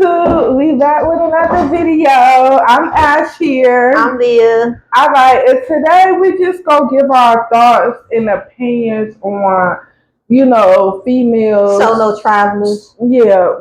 YouTube. We back with another video. I'm Ash here. I'm Leah. All right, and today we just gonna give our thoughts and opinions on, females. Solo travelers. Yeah,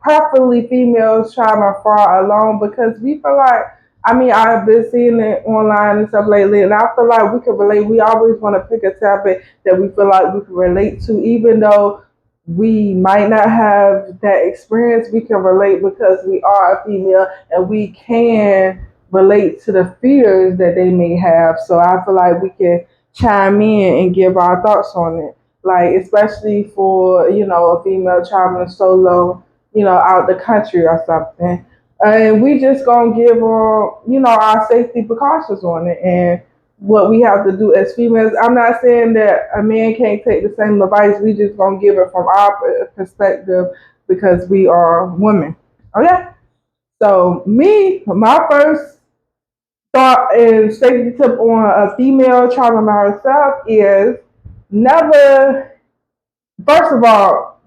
preferably females traveling far alone because we feel like, I've been seeing it online and stuff lately, and I feel like we can relate. We always want to pick a topic that we feel like we can relate to, even though we might not have that experience. We can relate because we are a female and we can relate to the fears that they may have. So I feel like we can chime in and give our thoughts on it. Like especially for, a female traveling solo, out the country or something. And we just gonna give our safety precautions on it and what we have to do as females. I'm not saying that a man can't take the same advice. We just gonna give it from our perspective because we are women. Okay. So my first thought and safety tip on a female traveling by herself is never. First of all,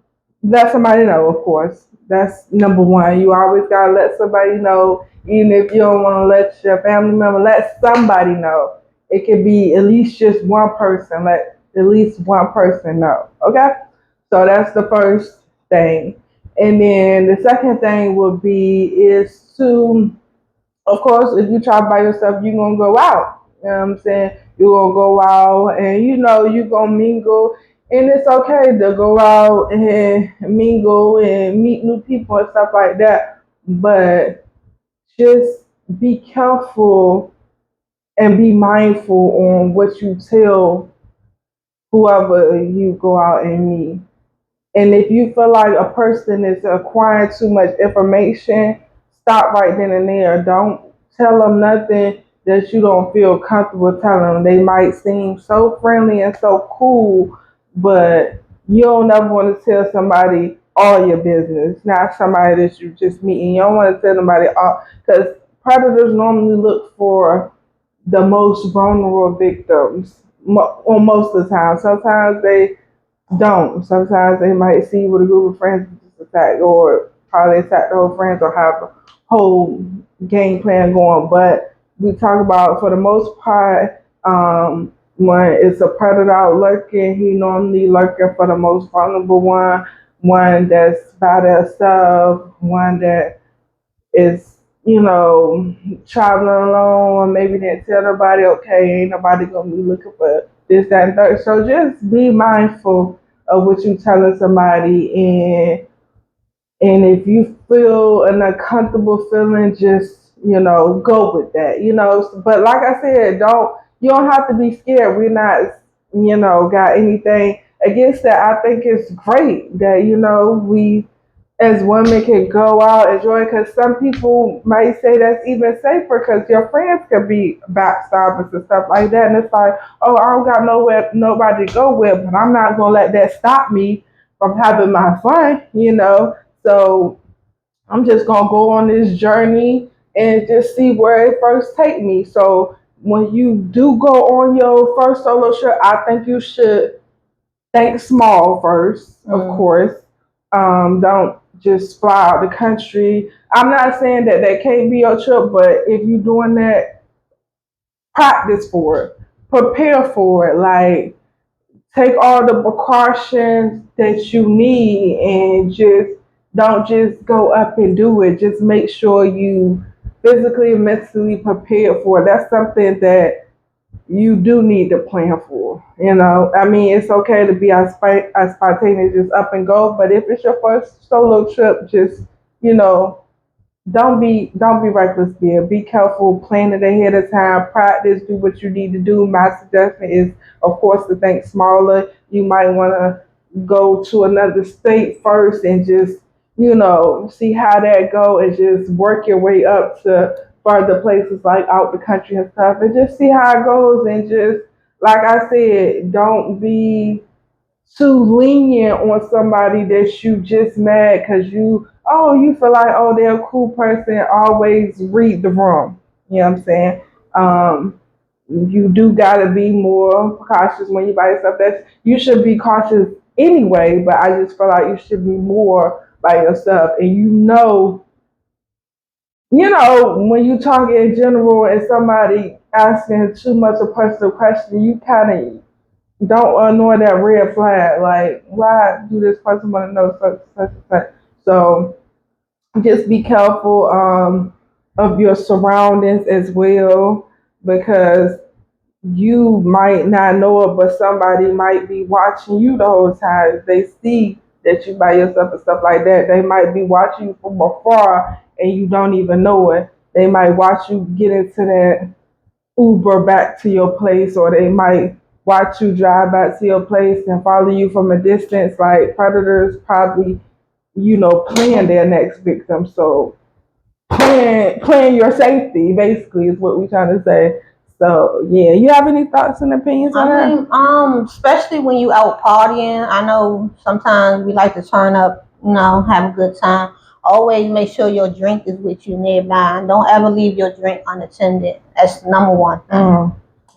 let somebody know. Of course, that's number one. You always gotta let somebody know, even if you don't want to let your family member. Let somebody know. It could be at least just one person. Let at least one person know. Okay, so that's the first thing. And then the second thing would be is to, of course, if you travel by yourself, you're gonna go out. You know what I'm saying? You're gonna go out and you're gonna mingle, and it's okay to go out and mingle and meet new people and stuff like that. But just be careful and be mindful on what you tell whoever you go out and meet. And if you feel like a person is acquiring too much information, stop right then and there. Don't tell them nothing that you don't feel comfortable telling them. They might seem so friendly and so cool, but you don't ever want to tell somebody all your business. Not somebody that you just meeting. You don't want to tell somebody all, because predators normally look for the most vulnerable victims on most of the time. Sometimes they don't. Sometimes they might see with a group of friends just attack or probably attack their whole friends or have a whole game plan going. But we talk about for the most part, when it's a predator out lurking, he normally lurking for the most vulnerable one that's by themselves, one that is, traveling alone or maybe didn't tell nobody, okay, ain't nobody gonna be looking for this, that, and third. So just be mindful of what you telling somebody, and if you feel an uncomfortable feeling, just go with that. But like I said, you don't have to be scared. We're not got anything against that. I think it's great that we as women can go out enjoy, because some people might say that's even safer because your friends could be backstabbers and stuff like that, and it's like, oh, I don't got nowhere nobody to go with, but I'm not gonna let that stop me from having my fun. So I'm just gonna go on this journey and just see where it first take me. So when you do go on your first solo trip, I think you should think small first, of course. Don't just fly out the country. I'm not saying that that can't be your trip, but if you're doing that, practice for it, prepare for it. Like, take all the precautions that you need and just don't just go up and do it. Just make sure you physically and mentally prepared for it. That's something that you do need to plan for. It's okay to be as spontaneous, just up and go. But if it's your first solo trip, just you know, don't be reckless there. Be careful, plan it ahead of time, practice, do what you need to do. My suggestion is, of course, to think smaller. You might want to go to another state first and just, see how that go and just work your way up to further places like out the country and stuff and just see how it goes and just like I said, don't be too lenient on somebody that you just mad because you feel like, oh, they're a cool person. Always read the room. You know what I'm saying? You do gotta be more cautious when you by yourself. You should be cautious anyway, but I just feel like you should be more by yourself, and when you talk in general and somebody asking too much a personal question, you kind of don't ignore that red flag. Like, why do this person want to know such, such, such? So just be careful of your surroundings as well, because you might not know it, but somebody might be watching you the whole time. If they see that you by yourself and stuff like that, they might be watching you from afar and you don't even know it. They might watch you get into that Uber back to your place, or they might watch you drive back to your place and follow you from a distance. Like predators probably, plan their next victim. So plan your safety basically is what we're trying to say. So yeah, you have any thoughts and opinions I on that? mean, especially when you out partying, I know sometimes we like to turn up, have a good time. Always make sure your drink is with you nearby. Don't ever leave your drink unattended. That's number one thing.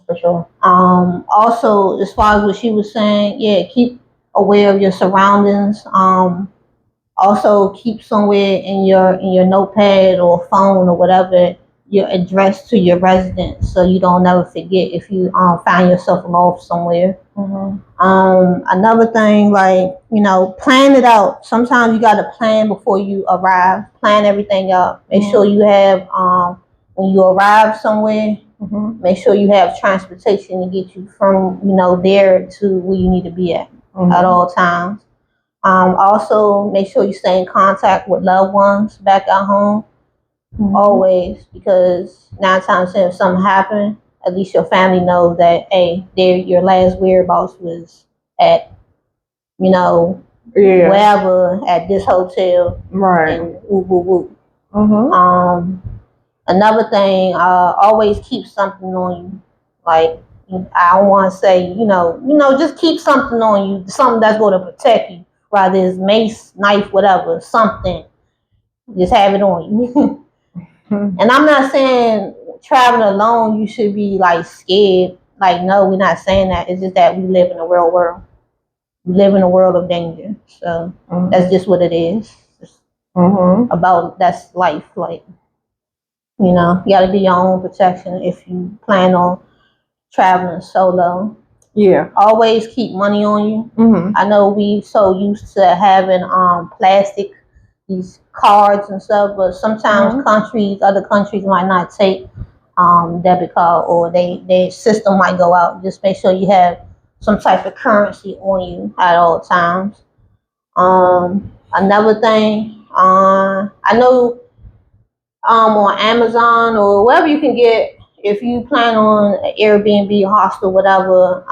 For sure. Also, as far as what she was saying, yeah, keep aware of your surroundings. Also, keep somewhere in your notepad or phone or whatever your address to your residence, so you don't never forget if you find yourself lost somewhere. Another thing, like plan it out. Sometimes you got to plan before you arrive. Plan everything out. Make sure you have when you arrive somewhere. Make sure you have transportation to get you from there to where you need to be at all times. Also, make sure you stay in contact with loved ones back at home always, because 9 times if something happened, at least your family knows that hey, your last whereabouts was at Yeah. wherever at this hotel Right. and woo woo woo. Mm-hmm. Another thing, always keep something on you. Like I don't want to say, just keep something on you, something that's going to protect you. Whether it's mace, knife, whatever, something. Just have it on you. And I'm not saying traveling alone you should be like scared. Like no, we're not saying that. It's just that we live in a real world. We live in a world of danger. So that's just what it is. It's about that's life. Like you got to do your own protection if you plan on traveling solo. Yeah. Always keep money on you. I know we so used to having plastic these cards and stuff, but sometimes other countries might not take debit card, or their system might go out. Just make sure you have some type of currency on you at all times. Another thing, I know on Amazon or wherever you can get, if you plan on an Airbnb, hostel, whatever,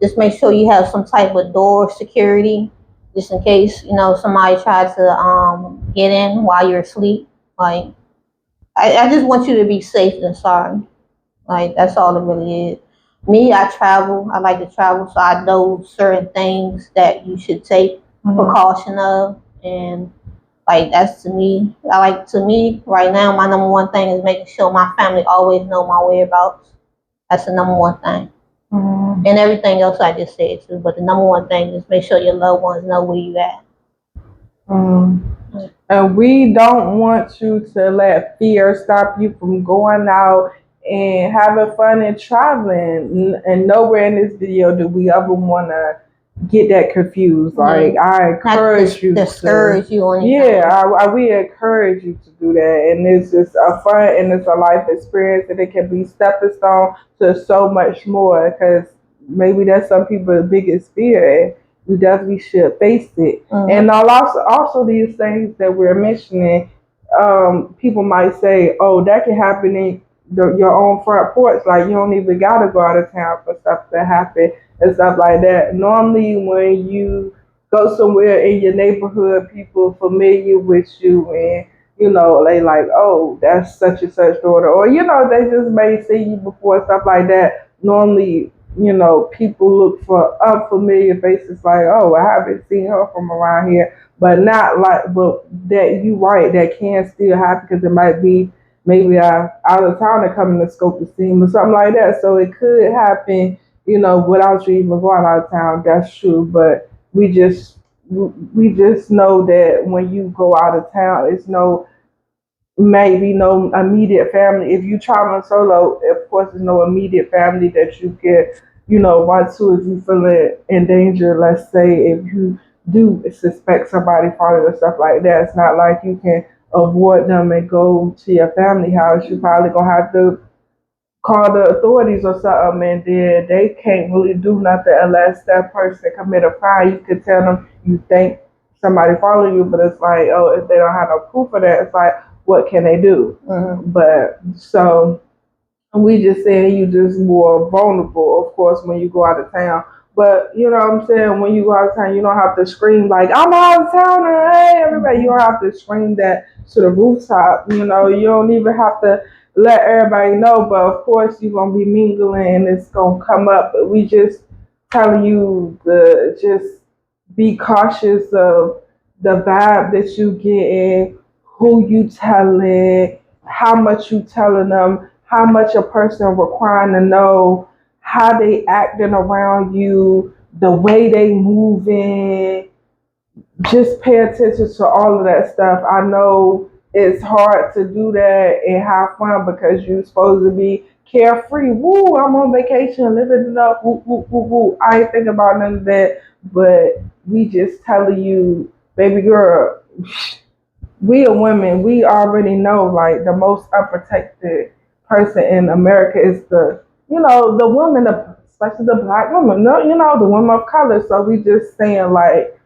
just make sure you have some type of door security, just in case somebody tries to get in while you're asleep. Like I just want you to be safe and sorry. Like that's all it really is. Me, I travel. I like to travel, so I know certain things that you should take precaution of, and like that's to me. To me right now. My number one thing is making sure my family always know my whereabouts. That's the number one thing, and everything else I just said too. But the number one thing is make sure your loved ones know where you at. And we don't want you to let fear stop you from going out and having fun and traveling. And nowhere in this video do we ever want to get that confused. Like I encourage you discourage to, you on yeah, we encourage you to do that. And it's just a fun and it's a life experience, and it can be stepping stone to so much more. Because maybe that's some people's biggest fear. We definitely should face it. And also these things that we're mentioning, people might say, "Oh, that can happen in your own front porch. Like you don't even gotta go out of town for stuff to happen and stuff like that." Normally, when you go somewhere in your neighborhood, people familiar with you, and they like, "Oh, that's such and such daughter," or they just may see you before, stuff like that. Normally, people look for unfamiliar faces like, "Oh, I haven't seen her from around here," but not like, but that you right, that can still happen because it might be maybe out of town to come in the scope of scene or something like that. So it could happen, without you even going out of town. That's true, but we just know that when you go out of town, it's no maybe no immediate family. If you traveling solo, of course, there's no immediate family that you can, run to if you feel it in danger. Let's say if you do suspect somebody falling or stuff like that, it's not like you can avoid them and go to your family house. You probably gonna have to call the authorities or something, and then they can't really do nothing unless that person commit a crime. You could tell them you think somebody followed you, but it's like, oh, if they don't have no proof of that, it's like, what can they do? Mm-hmm. But so we just saying you just more vulnerable, of course, when you go out of town. But you know what I'm saying? When you go out of town, you don't have to scream like, I'm out of town and hey everybody. You don't have to scream that to the rooftop. You don't even have to let everybody know. But of course you're gonna be mingling and it's gonna come up. But we just telling you to just be cautious of the vibe that you getting, who you telling, how much you telling them, how much a person requiring to know, how they acting around you, the way they moving. Just pay attention to all of that stuff. I know it's hard to do that and have fun because you're supposed to be carefree. Woo, I'm on vacation, living it up. Woo, woo, woo, woo. I ain't think about none of that, but we just telling you, baby girl, we are women. We already know like the most unprotected person in America is the woman, especially the black woman. No, the woman of color. So we just saying like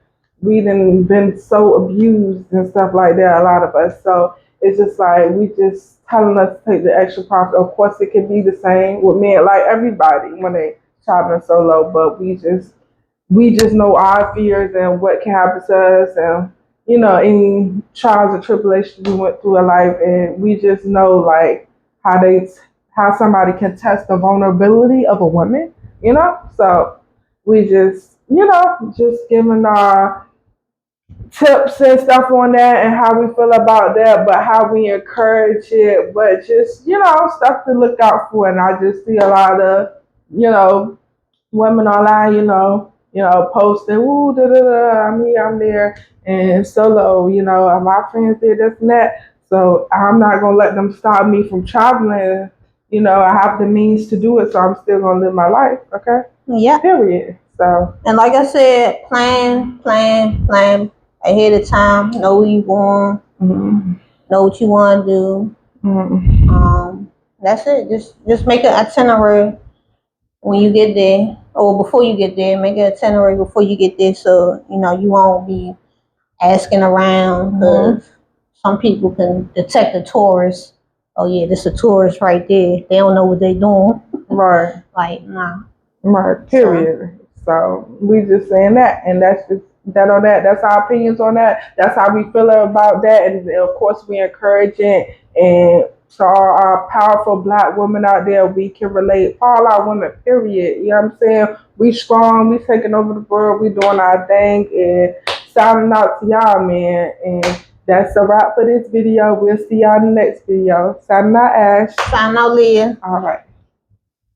we done been so abused and stuff like that. A lot of us. So it's just like we just telling us to take the extra profit. Of course, it can be the same with men, like everybody when they traveling solo. But we just know our fears and what can happen to us and any trials and tribulations we went through in life, and we just know like how they how somebody can test the vulnerability of a woman. So we just giving our tips and stuff on that and how we feel about that, but how we encourage it, but just stuff to look out for. And I just see a lot of you know women online, posting, ooh, da da da, I'm here, I'm there, and solo, and my friends did this and that. So I'm not gonna let them stop me from traveling. I have the means to do it, so I'm still gonna live my life. Okay. Yeah. Period. So. And like I said, plan ahead of time. Know where you going. Mm-hmm. Know what you want to do. Mm-hmm. That's it. Just make an itinerary when you get there, or before you get there. Make an itinerary before you get there, so you won't be asking around Mm-hmm. because some people can detect a tourist. Oh yeah, this a tourist right there. They don't know what they doing. Right. Like nah. Right. Period. So we just saying that, and that's just that on that. That's our opinions on that. That's how we feel about that, and of course we encourage it. And to all our powerful black women out there, we can relate. All our women, period. You know what I'm saying? We strong. We taking over the world. We doing our thing, and shouting out to y'all, man. And that's a wrap for this video. We'll see y'all in the next video. Signing out, Ash. Sign out, Leah. All right.